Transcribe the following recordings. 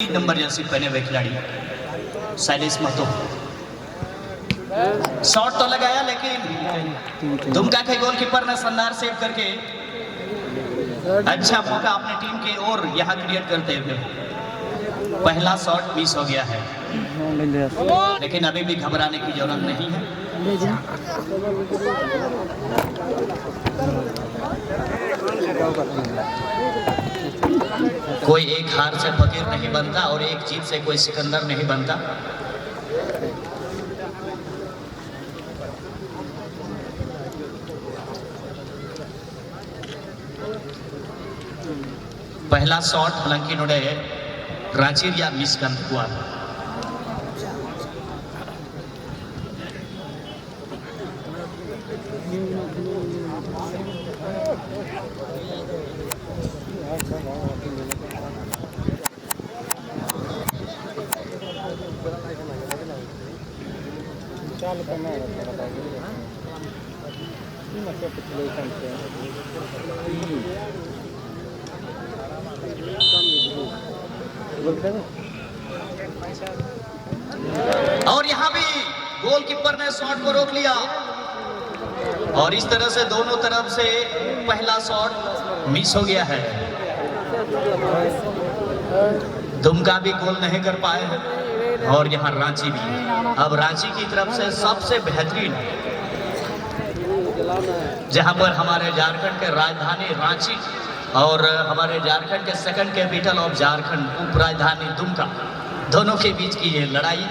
Number Jersey पहने हुए खिलाड़ी शैलेश महतो शॉट तो लगाया, लेकिन दुमका के गोलकीपर ने शानदार सेव करके अच्छा मौका अपने टीम की ओर यहां क्रिएट करते हुए पहला शॉट मिस हो गया है, लेकिन अभी भी घबराने की जरूरत नहीं है। कोई एक हार से फकीर नहीं बनता और एक जीत से कोई सिकंदर नहीं बनता। पहला शॉट हालांकि नोड़े रांची या मिस कर हुआ। और यहां भी गोलकीपर ने शॉट को रोक लिया और इस तरह से दोनों तरफ से पहला शॉट मिस हो गया है। दुमका भी गोल नहीं कर पाए हैं और यहां रांची भी। अब रांची की तरफ से सबसे बेहतरीन, जहां पर हमारे झारखंड के राजधानी रांची और हमारे झारखंड के सेकंड कैपिटल ऑफ झारखंड उप राजधानी दुमका, दोनों के बीच की ये लड़ाई,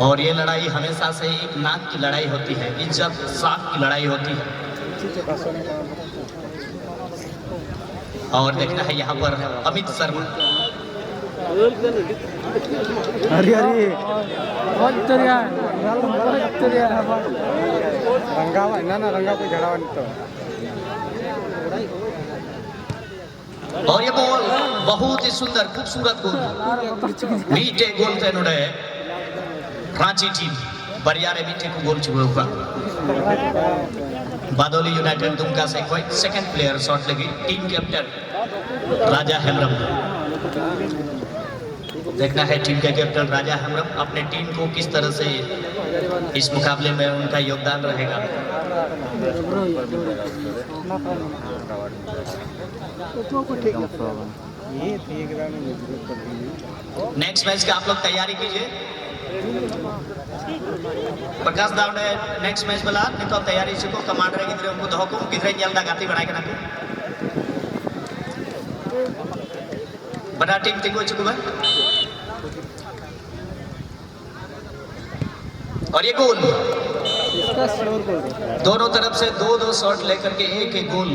और ये लड़ाई हमेशा से एक नाक की लड़ाई होती है, इज्जत साख की लड़ाई होती है। और देखना है यहाँ पर अमित शर्मा। अरे अरे रंगावा ना रंगा को झड़ावा तो। और ये बॉल बहुत ही सुंदर खूबसूरत गोल, मीठे गोल थे नोड़े रांची टीम बरियारे मीठे को गोल चुके हुआ। बादोली यूनाइटेड दुमका से कोई सेकंड प्लेयर शॉट लगी, टीम कैप्टन राजा हेमरम। देखना है टीम के कैप्टन राजा हेमरम अपने टीम को किस तरह से इस मुकाबले में उनका योगदान रहेगा। नेक्स्ट मैच का आप लोग तैयारी कीजिए। प्रकाश दाव ने नेक्स्ट मैच वाला नहीं तो तैयारी से को कमांडर गिद्रे उनको दहो को गिद्रे जल्दा गाती बनाए के ना बड़ा टीम तिको चुका। और ये गोल, दोनों तरफ से दो दो शॉट लेकर के एक एक गोल।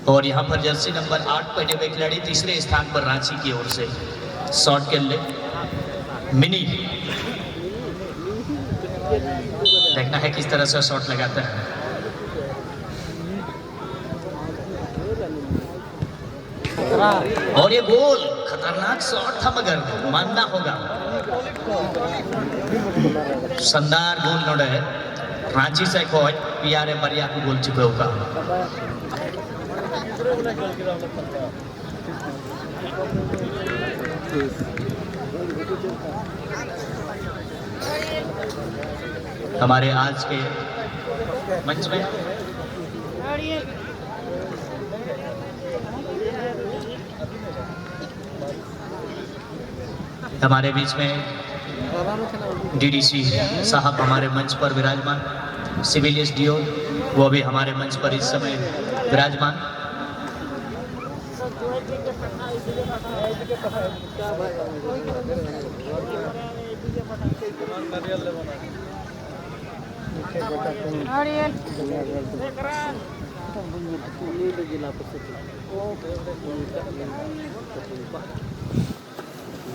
और यहाँ पर जर्सी नंबर 8 पहने हुए खिलाड़ी तीसरे स्थान पर रांची की ओर से शॉट के लिए मिनी। देखना है किस तरह से शॉट लगाता है। और ये गोल खतरनाक शॉट था मगर मानना होगा, शानदार गोल नोड़े रांची से कोच पियारे बरिया को गोल चुके होगा। हमारे आज के मंच में हमारे बीच में डीडीसी साहब हमारे मंच पर विराजमान, सिविल एसडीओ वो भी हमारे मंच पर इस समय विराजमान।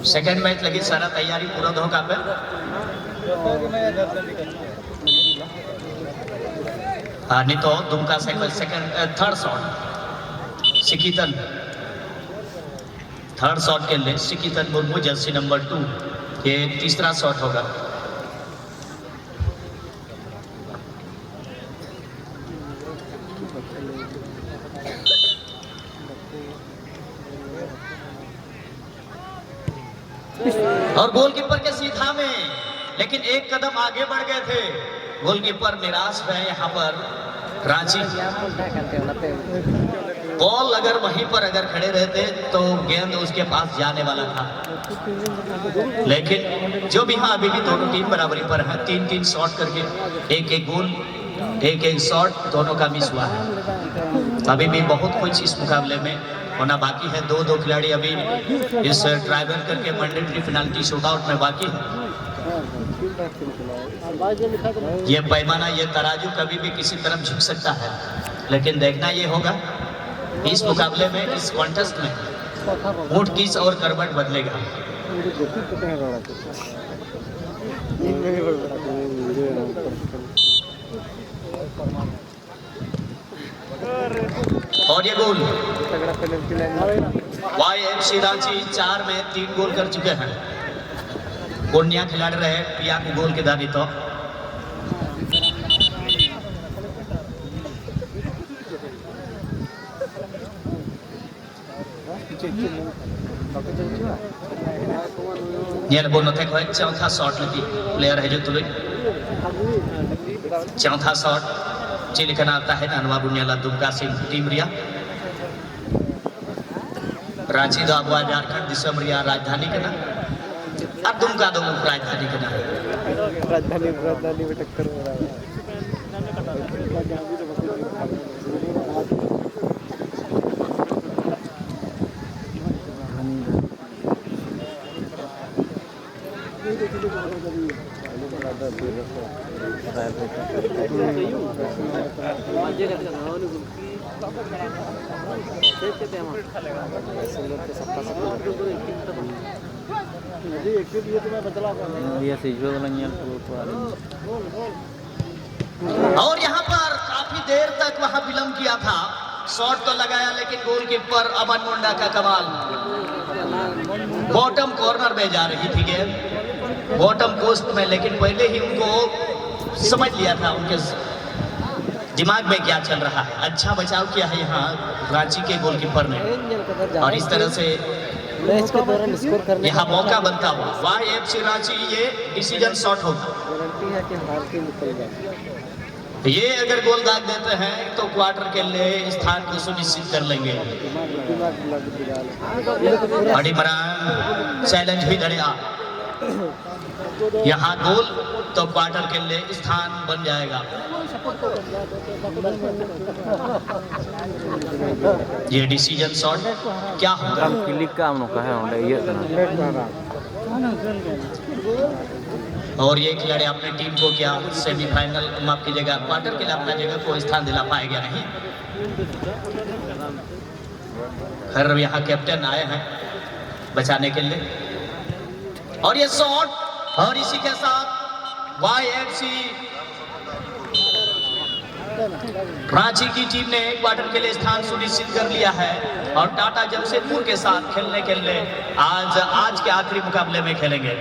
सेकंड मैच लगी सारा तैयारी पूरा धोखा पे। नहीं तो दुमका सेकंड थर्ड शॉट सिकीतन, थर्ड शॉट के लिए सिकीतन मुर्मू जर्सी नंबर 2, ये तीसरा शॉट होगा। और गोलकीपर के सीधा में, लेकिन एक कदम आगे बढ़ गए थे। गोलकीपर निराश है यहाँ पर रांची। बॉल अगर वहीं पर अगर खड़े रहते तो गेंद उसके पास जाने वाला था, लेकिन जो भी हाँ अभी भी दोनों टीम बराबरी पर है। 3-3 शॉट करके एक गोल, एक शॉट दोनों का मिस हुआ है। अभी भी बहुत कुछ इस मुकाबले में होना बाकी है। दो खिलाड़ी अभी इस ट्राइबल करके मैंडेटरी पेनल्टी शूटआउट में बाकी है। ये पैमाना, ये तराजू कभी भी किसी तरफ झुक सकता है, लेकिन देखना ये होगा इस मुकाबले में, इस कॉन्टेस्ट में ऊंट किस और करवट बदलेगा। और ये गोल YFC रांची 4 में 3 गोल कर चुके हैं। पूर्णिया खिलाड़ी रहे पिया को गोल के दानी तो चौथा शॉट लगी प्लेयर है जो तुले चौथा शॉट चिलकना आता है ननवा बुनियाला दुमका सिंह टीम रिया रांची दो अगवा झारखंड दिसम रिया राजधानी के ना अब दुमका दो राजधानी के ना राजधानी में टक्कर हो रहा है। और यहाँ पर काफी देर तक वहां विलंब किया था। शॉट तो लगाया, लेकिन गोलकीपर अमन मुंडा का कमाल, बॉटम कॉर्नर में जा रही थी गेंद, बॉटम पोस्ट में, लेकिन पहले ही उनको समझ लिया था, उनके दिमाग में क्या चल रहा है। अच्छा बचाव किया है यहाँ रांची के गोलकीपर ने, और इस तरह से मैच के दौरान स्कोर करने यहाँ मौका बनता हुआ YFC रांची ये डिसीजन शॉट होगा। गारंटी है कि हार के निकल जाए। ये अगर गोल दाग देते हैं तो क्वार्टर के लिए स्थान को सुनिश्चित कर लेंगे। बड़ी मरान चैलेंज भी धड़िया, यहाँ गोल तो क्वार्टर के लिए स्थान बन जाएगा। ये डिसीजन शॉट क्या होगा? और ये खिलाड़ी अपने टीम को क्या सेमीफाइनल, माफ कीजिएगा, क्वार्टर के लिए अपना जगह को स्थान दिला पाएगा नहीं। खैर यहाँ कैप्टन आए हैं बचाने के लिए, और ये शॉट, और इसी के साथ YFC रांची की टीम ने क्वार्टर के लिए स्थान सुनिश्चित कर लिया है, और टाटा जमशेदपुर के साथ खेलने के लिए आज के आखिरी मुकाबले में खेलेंगे।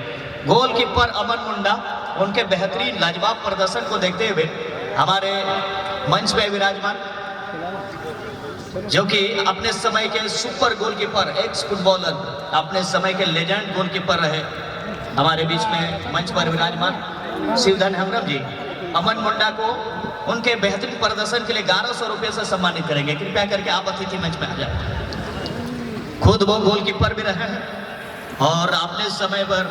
गोलकीपर अमन मुंडा, उनके बेहतरीन लाजवाब प्रदर्शन को देखते हुए हमारे मंच में विराजमान, जो कि अपने समय के सुपर गोलकीपर, एक्स फुटबॉलर, अपने समय के लेजेंड गोलकीपर रहे, हमारे बीच में मंच पर विराजमान शिवधन हेम्ब्रम जी अमन मुंडा को उनके बेहतरीन प्रदर्शन के लिए 1100 रुपये से सम्मानित करेंगे। कृपया करके आप अतिथि मंच में आ जाए। खुद वो गोलकीपर भी रहे हैं और अपने समय पर